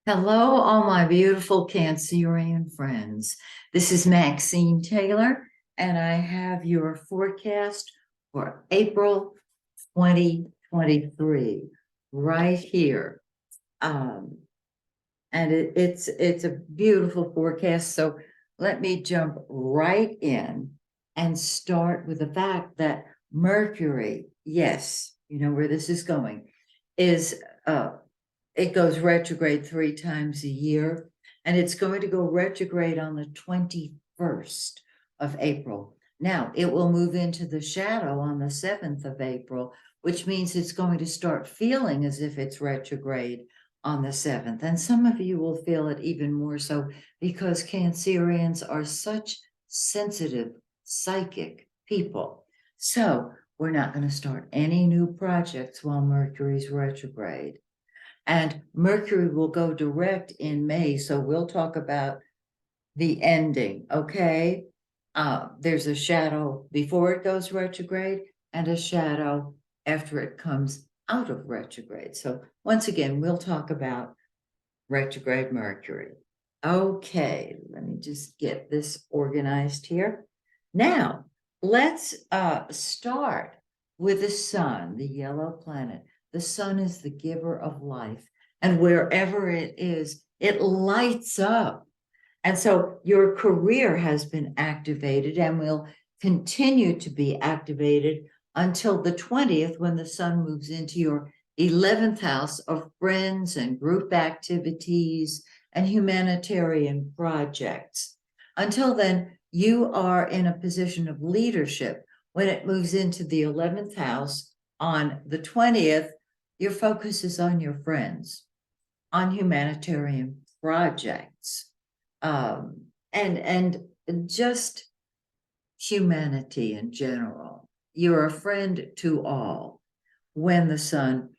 Hello, all my beautiful Cancerian friends. This is Maxine Taylor, and I have your forecast for April 2023 right here. Um, and it's a beautiful forecast. So let me jump right in and start with the fact that Mercury, yes, you know where this is going, is it goes retrograde 3 times a year, and it's going to go retrograde on the 21st of April. Now, it will move into the shadow on the 7th of April, which means it's going to start feeling as if it's retrograde on the 7th. And some of you will feel it even more so because Cancerians are such sensitive, psychic people. So we're not going to start any new projects while Mercury's retrograde. And Mercury will go direct in May. So we'll talk about the ending, okay? There's a shadow before it goes retrograde and a shadow after it comes out of retrograde. So once again, we'll talk about retrograde Mercury. Okay, let me just get this organized here. Now, let's start with the sun, the yellow planet. The sun is the giver of life, and wherever it is, it lights up. And so your career has been activated and will continue to be activated until the 20th when the sun moves into your 11th house of friends and group activities and humanitarian projects. Until then, you are in a position of leadership. When it moves into the 11th house on the 20th, your focus is on your friends, on humanitarian projects, and just humanity in general. You're a friend to all when the sun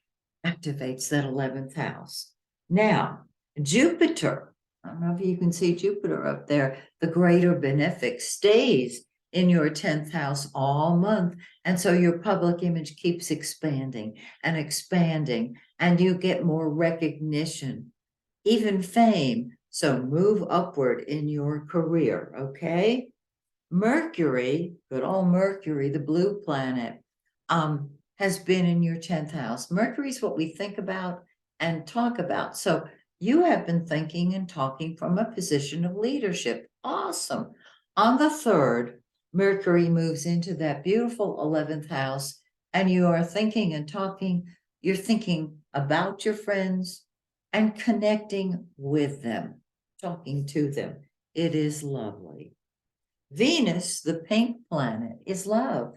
activates that 11th house. Now, Jupiter, I don't know if you can see Jupiter up there, the greater benefic stays in your 10th house all month. And so your public image keeps expanding and expanding, and you get more recognition, even fame. So move upward in your career, okay? Mercury, good old Mercury, the blue planet, has been in your 10th house. Mercury is what we think about and talk about. So you have been thinking and talking from a position of leadership. Awesome. On the 3rd, Mercury moves into that beautiful 11th house, and you are thinking and talking. You're thinking about your friends and connecting with them, talking to them. It is lovely. Venus, the pink planet, is love.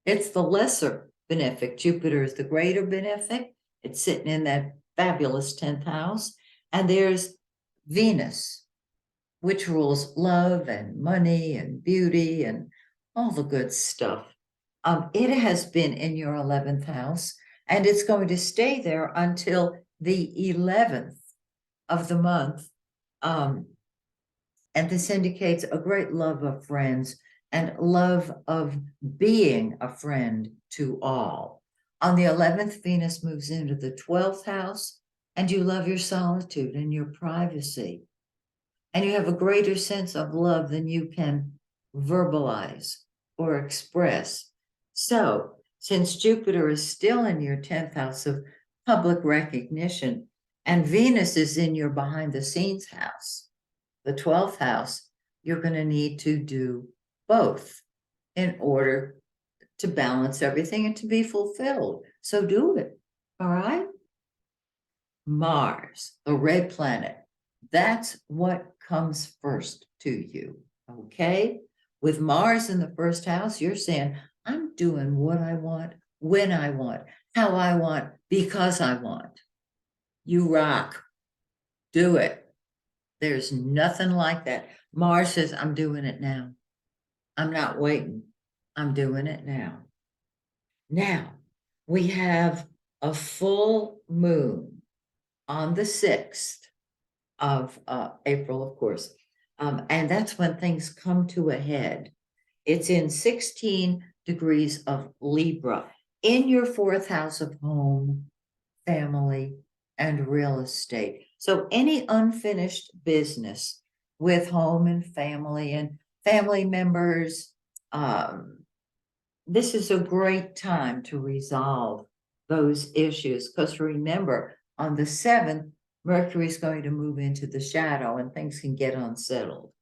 It's the lesser benefic. Jupiter is the greater benefic. It's sitting in that fabulous 10th house. And there's Venus, which rules love and money and beauty and all the good stuff. It has been in your 11th house, and it's going to stay there until the 11th of the month. And this indicates a great love of friends and love of being a friend to all. On the 11th, Venus moves into the 12th house, and you love your solitude and your privacy. And you have a greater sense of love than you can verbalize or express. So, since Jupiter is still in your 10th house of public recognition, and Venus is in your behind the scenes house, the 12th house, you're going to need to do both in order to balance everything and to be fulfilled. So do it. All right. Mars, the red planet, that's what comes first to you. Okay. With Mars in the first house, you're saying, I'm doing what I want, when I want, how I want, because I want. You rock. Do it. There's nothing like that. Mars says, I'm doing it now. I'm not waiting. I'm doing it now. Now, we have a full moon on the 6th of April, of course. And that's when things come to a head. It's in 16 degrees of Libra in your 4th house of home, family, and real estate. So any unfinished business with home and family members, this is a great time to resolve those issues. Because remember, on the 7th, Mercury is going to move into the shadow and things can get unsettled.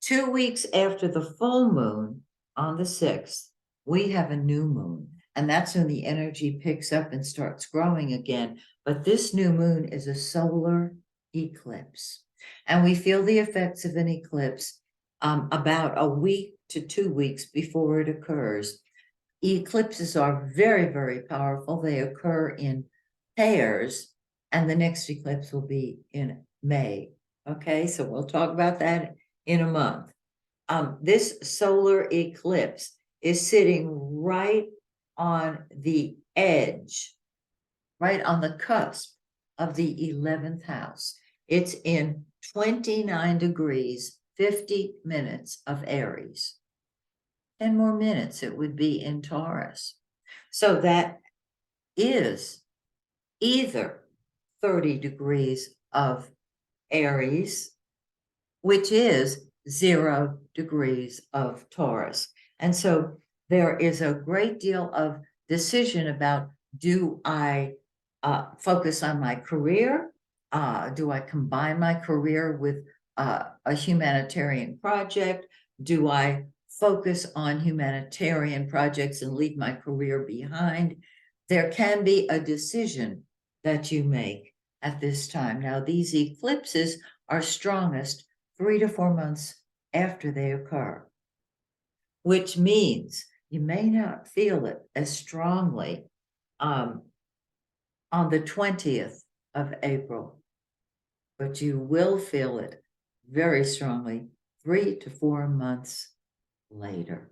2 weeks after the full moon on the 6th, we have a new moon. And that's when the energy picks up and starts growing again. But this new moon is a solar eclipse. And we feel the effects of an eclipse about a week to 2 weeks before it occurs. Eclipses are very, very powerful. They occur in pairs, and the next eclipse will be in May. Okay, so we'll talk about that in a month. This solar eclipse is sitting right on the edge, right on the cusp of the 11th house. It's in 29 degrees, 50 minutes of Aries. 10 more minutes, it would be in Taurus. So that is either 30 degrees of Aries, which is 0 degrees of Taurus. And so there is a great deal of decision about, do I focus on my career? Do I combine my career with a humanitarian project? Do I focus on humanitarian projects and leave my career behind? There can be a decision that you make at this time. Now, these eclipses are strongest 3 to 4 months after they occur, which means you may not feel it as strongly on the 20th of April, but you will feel it very strongly 3 to 4 months later.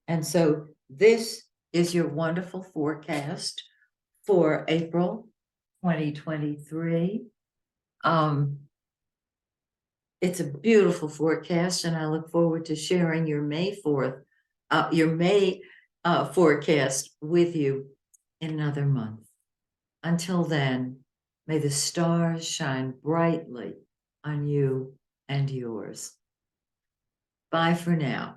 And so this is your wonderful forecast for April 2023. It's a beautiful forecast, and I look forward to sharing your May 4th, forecast with you in another month. Until then, may the stars shine brightly on you and yours. Bye for now.